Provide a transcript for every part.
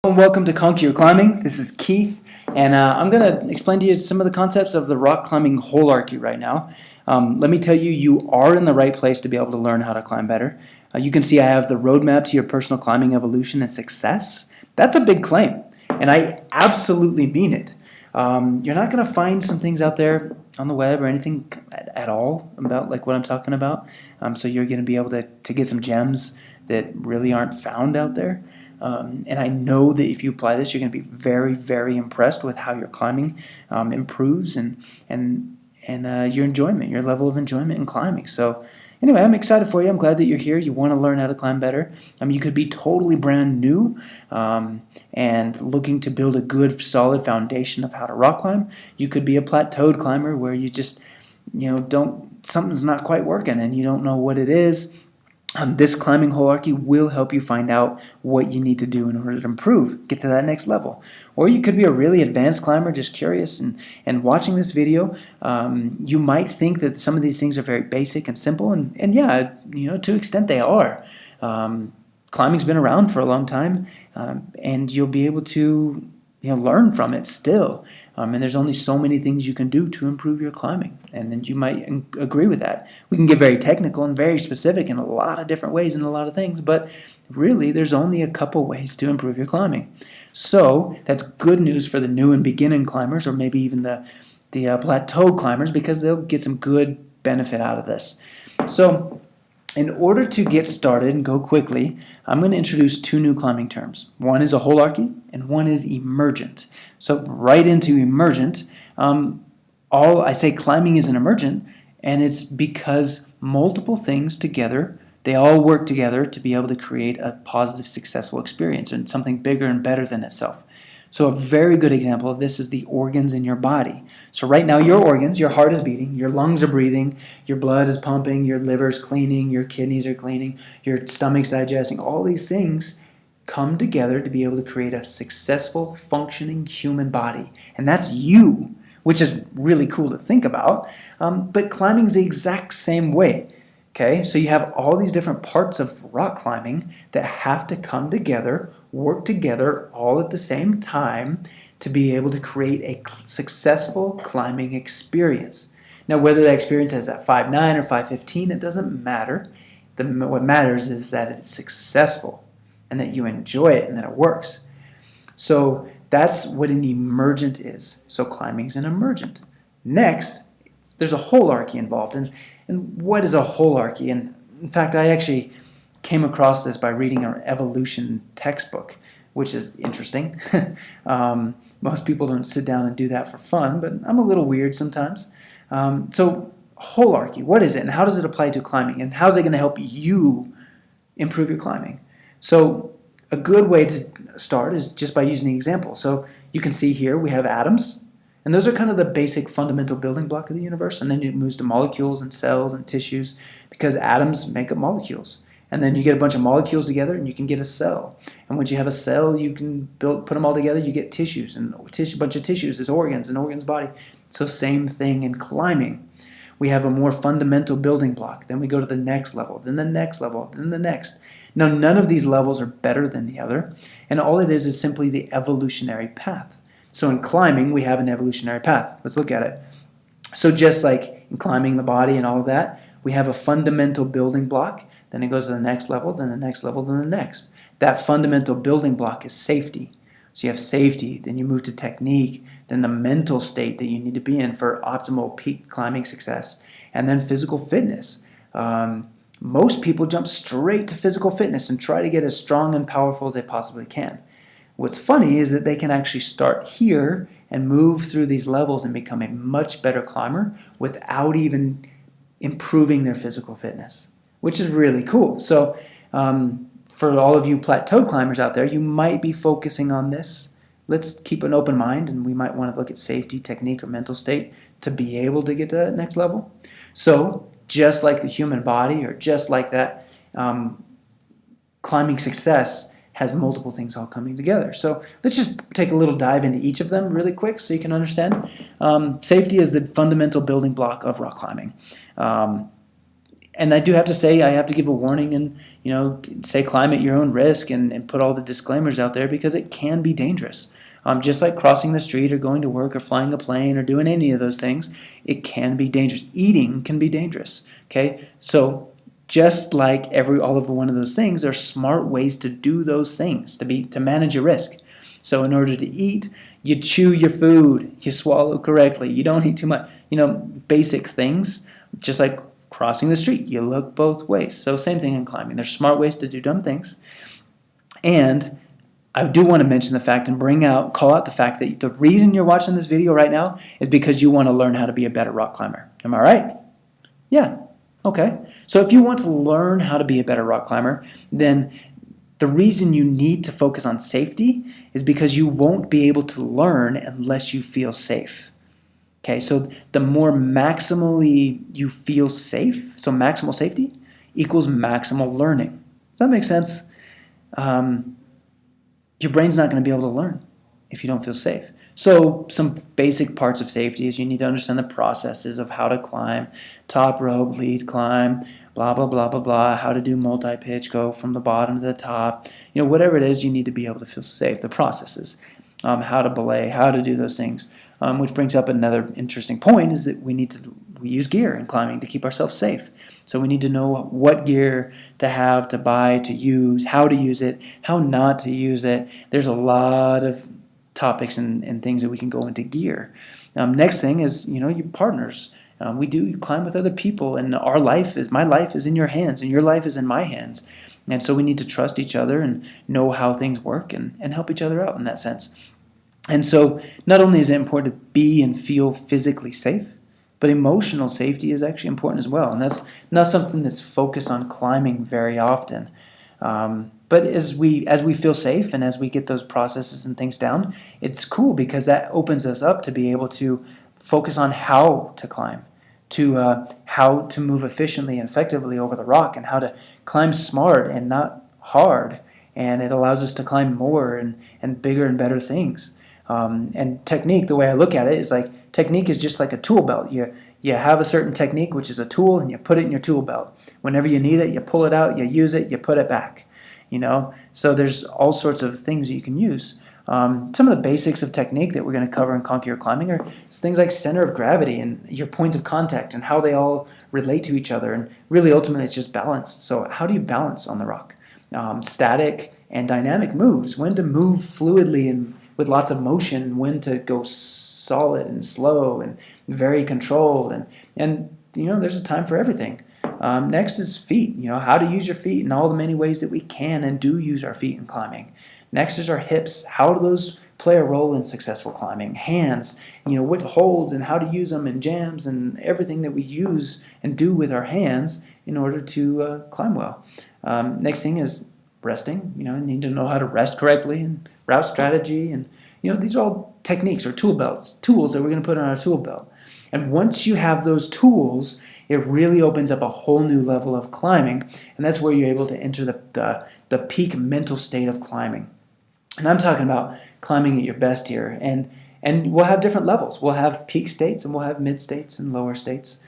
Welcome to Conquer Your Climbing. This is Keith, and I'm going to explain to you some of the concepts of the rock climbing holarchy right now. Let me tell you, you are in the right place to be able to learn how to climb better. You can see I have the roadmap to your personal climbing evolution and success. That's a big claim, and I absolutely mean it. You're not going to find some things out there on the web or anything at all about like what I'm talking about. So you're going to be able to get some gems that really aren't found out there. And I know that if you apply this, you're going to be very, very impressed with how your climbing improves and your enjoyment, your level of enjoyment in climbing. So anyway, I'm excited for you. I'm glad that you're here. You want to learn how to climb better. You could be totally brand new and looking to build a good, solid foundation of how to rock climb. You could be a plateaued climber where you just, something's not quite working and you don't know what it is. This climbing holarchy will help you find out what you need to do in order to improve, get to that next level. Or you could be a really advanced climber, just curious, and watching this video, you might think that some of these things are very basic and simple, and yeah, to an extent they are. Climbing's been around for a long time, and you'll be able to learn from it still. And there's only so many things you can do to improve your climbing, and then you might agree with that. We can get very technical and very specific in a lot of different ways and a lot of things, but really there's only a couple ways to improve your climbing. So that's good news for the new and beginning climbers, or maybe even the plateau climbers, because they'll get some good benefit out of this. So in order to get started and go quickly, I'm going to introduce two new climbing terms. One is a holarchy and one is emergent. So right into emergent, I say climbing is an emergent, and it's because multiple things together, they all work together to be able to create a positive, successful experience and something bigger and better than itself. So a very good example of this is the organs in your body. So right now your organs, your heart is beating, your lungs are breathing, your blood is pumping, your liver is cleaning, your kidneys are cleaning, your stomach's digesting. All these things come together to be able to create a successful, functioning human body. And that's you, which is really cool to think about. But climbing is the exact same way. Okay, so you have all these different parts of rock climbing that have to come together, work together all at the same time to be able to create a successful climbing experience. Now, whether that experience is at 5'9" or 5'15", it doesn't matter. What matters is that it's successful and that you enjoy it and that it works. So that's what an emergent is. So climbing is an emergent. Next, there's a holarchy involved. And what is a holarchy? And in fact, I actually came across this by reading our evolution textbook, which is interesting. Most people don't sit down and do that for fun, but I'm a little weird sometimes. So holarchy, what is it, and how does it apply to climbing, and how is it going to help you improve your climbing? So a good way to start is just by using the example. So you can see here we have atoms. And those are kind of the basic fundamental building block of the universe. And then it moves to molecules and cells and tissues because atoms make up molecules. And then you get a bunch of molecules together and you can get a cell. And once you have a cell, you can put them all together, you get tissues. And a bunch of tissues is organs, and organs body. So same thing in climbing. We have a more fundamental building block. Then we go to the next level, then the next level, then the next. Now, none of these levels are better than the other. And all it is simply the evolutionary path. So in climbing, we have an evolutionary path. Let's look at it. So just like in climbing the body and all of that, we have a fundamental building block. Then it goes to the next level, then the next level, then the next. That fundamental building block is safety. So you have safety, then you move to technique, then the mental state that you need to be in for optimal peak climbing success, and then physical fitness. Most people jump straight to physical fitness and try to get as strong and powerful as they possibly can. What's funny is that they can actually start here and move through these levels and become a much better climber without even improving their physical fitness, which is really cool. So for all of you plateau climbers out there, you might be focusing on this. Let's keep an open mind, and we might want to look at safety, technique, or mental state to be able to get to that next level. So just like the human body, or just like that, climbing success has multiple things all coming together. So let's just take a little dive into each of them really quick so you can understand. Safety is the fundamental building block of rock climbing. And I do have to say, I have to give a warning and, say climb at your own risk and put all the disclaimers out there because it can be dangerous. Just like crossing the street or going to work or flying a plane or doing any of those things, it can be dangerous. Eating can be dangerous. Okay, so just like all of one of those things, there are smart ways to do those things to manage your risk. So in order to eat, you chew your food, you swallow correctly, you don't eat too much. Basic things, just like crossing the street, you look both ways. So same thing in climbing. There's smart ways to do dumb things. And I do want to mention the fact and call out the fact that the reason you're watching this video right now is because you want to learn how to be a better rock climber. Am I right? Yeah. Okay. So if you want to learn how to be a better rock climber, then the reason you need to focus on safety is because you won't be able to learn unless you feel safe. Okay, so the more maximally you feel safe, so maximal safety equals maximal learning. Does that make sense? Your brain's not going to be able to learn if you don't feel safe. So some basic parts of safety is you need to understand the processes of how to climb, top rope, lead climb, blah, blah, blah, blah, blah, how to do multi-pitch, go from the bottom to the top. Whatever it is, you need to be able to feel safe, the processes, how to belay, how to do those things. Which brings up another interesting point is that we use gear in climbing to keep ourselves safe. So we need to know what gear to have, to buy, to use, how to use it, how not to use it. There's a lot of topics and things that we can go into gear. Next thing is, your partners. We do climb with other people, and my life is in your hands, and your life is in my hands. And so we need to trust each other and know how things work and help each other out in that sense. And so not only is it important to be and feel physically safe, but emotional safety is actually important as well. And that's not something that's focused on climbing very often. But as we feel safe and as we get those processes and things down, it's cool because that opens us up to be able to focus on how to climb, to how to move efficiently and effectively over the rock, and how to climb smart and not hard. And it allows us to climb more and bigger and better things. And technique, the way I look at it, is like technique is just like a tool belt. You have a certain technique, which is a tool, and you put it in your tool belt. Whenever you need it, you pull it out, you use it, you put it back. So there's all sorts of things that you can use. Some of the basics of technique that we're going to cover in Conquer Your Climbing are things like center of gravity and your points of contact and how they all relate to each other. And really, ultimately, it's just balance. So how do you balance on the rock? Static and dynamic moves. When to move fluidly and with lots of motion, when to go solid and slow and very controlled, and there's a time for everything. Next is feet, how to use your feet in all the many ways that we can and do use our feet in climbing. Next is our hips, how do those play a role in successful climbing? Hands, what holds and how to use them and jams and everything that we use and do with our hands in order to climb well. Next thing is resting, you need to know how to rest correctly and route strategy, and these are all techniques or tools that we're going to put on our tool belt. And once you have those tools, it really opens up a whole new level of climbing, and that's where you're able to enter the peak mental state of climbing. And I'm talking about climbing at your best here, and we'll have different levels. We'll have peak states and we'll have mid states and lower states.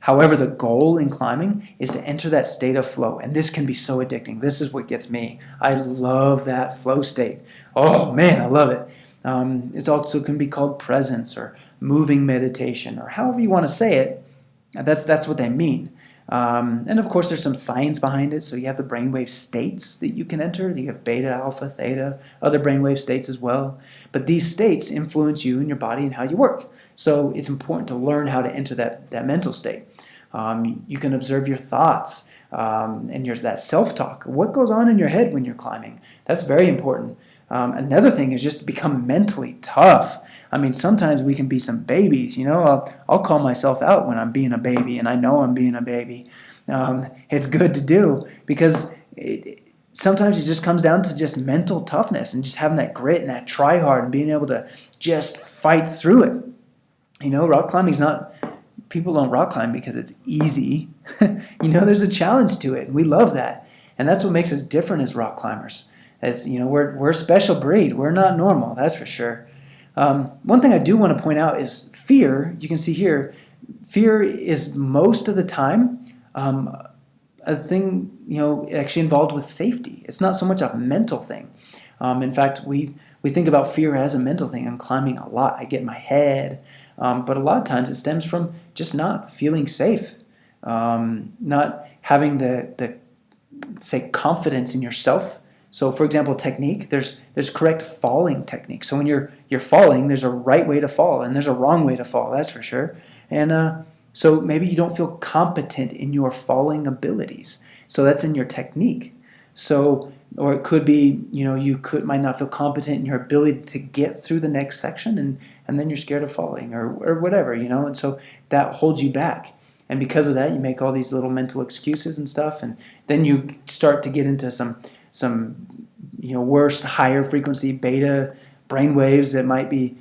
However, the goal in climbing is to enter that state of flow, and this can be so addicting. This is what gets me. I love that flow state. Oh man, I love it. It also can be called presence or moving meditation, or however you want to say it. That's what they mean. And of course, there's some science behind it. So you have the brainwave states that you can enter. You have beta, alpha, theta, other brainwave states as well. But these states influence you and your body and how you work. So it's important to learn how to enter that mental state. You can observe your thoughts and that self-talk. What goes on in your head when you're climbing? That's very important. Another thing is just to become mentally tough. I mean, sometimes we can be some babies, I'll call myself out when I'm being a baby, and I know I'm being a baby. It's good to do because sometimes it just comes down to just mental toughness and just having that grit and that try hard and being able to just fight through it. Rock climbing's not, people don't rock climb because it's easy. There's a challenge to it, and we love that. And that's what makes us different as rock climbers. As we're a special breed. We're not normal, that's for sure. One thing I do want to point out is fear. You can see here, fear is most of the time a thing, actually involved with safety. It's not so much a mental thing. In fact, we think about fear as a mental thing. I'm climbing a lot. I get in my head. But a lot of times it stems from just not feeling safe, not having the say confidence in yourself. So, for example, technique. There's correct falling technique. So when you're falling, there's a right way to fall and there's a wrong way to fall. That's for sure. And so maybe you don't feel competent in your falling abilities. So that's in your technique. So, or it could be, you might not feel competent in your ability to get through the next section, and then you're scared of falling or whatever, and so that holds you back. And because of that, you make all these little mental excuses and stuff, and then you start to get into some worse, higher frequency beta brain waves that might be,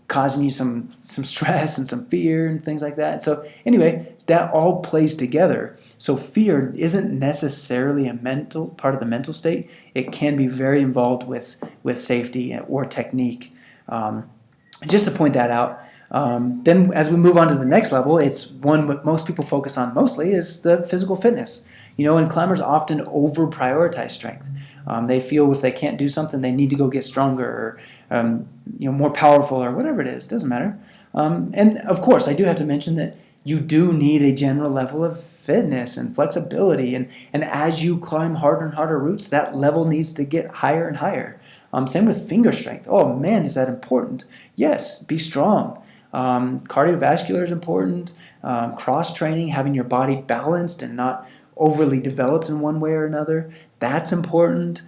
causing you some stress and some fear and things like that. So anyway, that all plays together. So fear isn't necessarily a mental part of the mental state. It can be very involved with safety or technique. Just to point that out. Then as we move on to the next level, it's one what most people focus on mostly is the physical fitness. And climbers often over prioritize strength. They feel if they can't do something, they need to go get stronger or more powerful or whatever it is. Doesn't matter. And of course, I do have to mention that you do need a general level of fitness and flexibility. And as you climb harder and harder routes, that level needs to get higher and higher. Same with finger strength. Oh man, is that important? Yes, be strong. Cardiovascular is important. Cross training, having your body balanced and not overly developed in one way or another, that's important.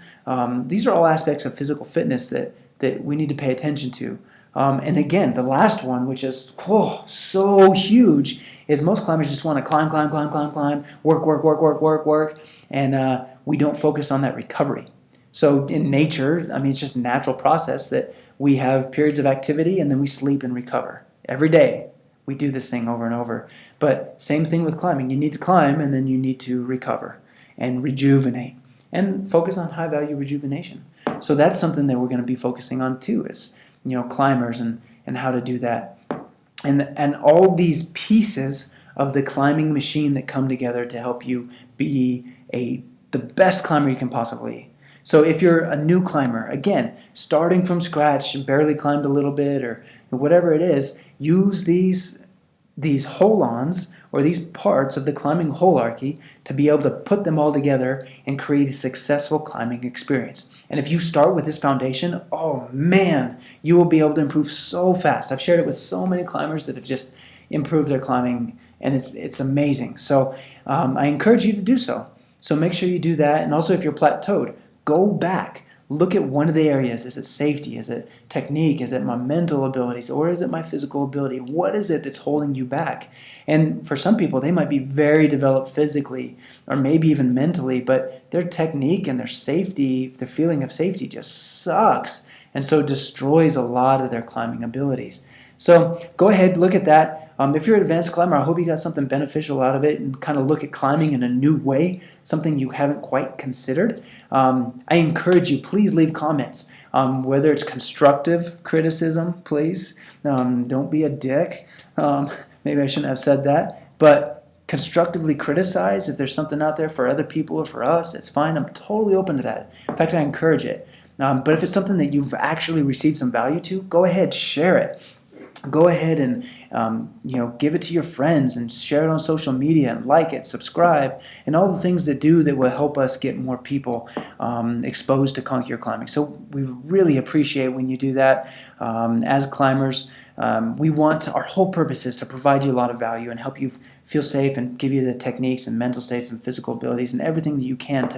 These are all aspects of physical fitness that we need to pay attention to. And again, the last one, which is so huge, is most climbers just want to climb, work, and we don't focus on that recovery. So in nature, it's just a natural process that we have periods of activity and then we sleep and recover. Every day, we do this thing over and over. But same thing with climbing. You need to climb and then you need to recover and rejuvenate and focus on high-value rejuvenation. So that's something that we're going to be focusing on too, is climbers and how to do that. And all these pieces of the climbing machine that come together to help you be the best climber you can possibly be. So if you're a new climber, again, starting from scratch, barely climbed a little bit or whatever it is, use these hold-ons or these parts of the climbing holarchy to be able to put them all together and create a successful climbing experience. And if you start with this foundation, oh man, you will be able to improve so fast. I've shared it with so many climbers that have just improved their climbing, and it's amazing. So I encourage you to do so. So make sure you do that. And also if you're plateaued, go back. Look at one of the areas. Is it safety? Is it technique? Is it my mental abilities? Or is it my physical ability? What is it that's holding you back? And for some people, they might be very developed physically or maybe even mentally, but their technique and their safety, the feeling of safety just sucks and so destroys a lot of their climbing abilities. So go ahead, look at that. If you're an advanced climber, I hope you got something beneficial out of it and kind of look at climbing in a new way, something you haven't quite considered. I encourage you, please leave comments, whether it's constructive criticism, please. Don't be a dick. Maybe I shouldn't have said that, but constructively criticize if there's something out there for other people or for us. It's fine. I'm totally open to that. In fact, I encourage it. But if it's something that you've actually received some value to, go ahead, share it. Go ahead and give it to your friends and share it on social media and like it, subscribe, and all the things that will help us get more people exposed to conquer climbing. So we really appreciate when you do that. As climbers, our whole purpose is to provide you a lot of value and help you feel safe and give you the techniques and mental states and physical abilities and everything that you can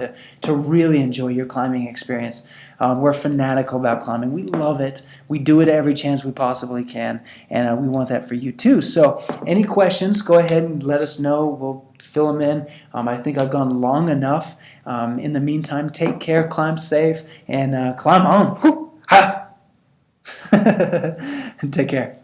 to really enjoy your climbing experience. We're fanatical about climbing. We love it. We do it every chance we possibly can, and we want that for you too. So any questions, go ahead and let us know. We'll fill them in. I think I've gone long enough. In the meantime, take care, climb safe, and climb on. Ha! Take care.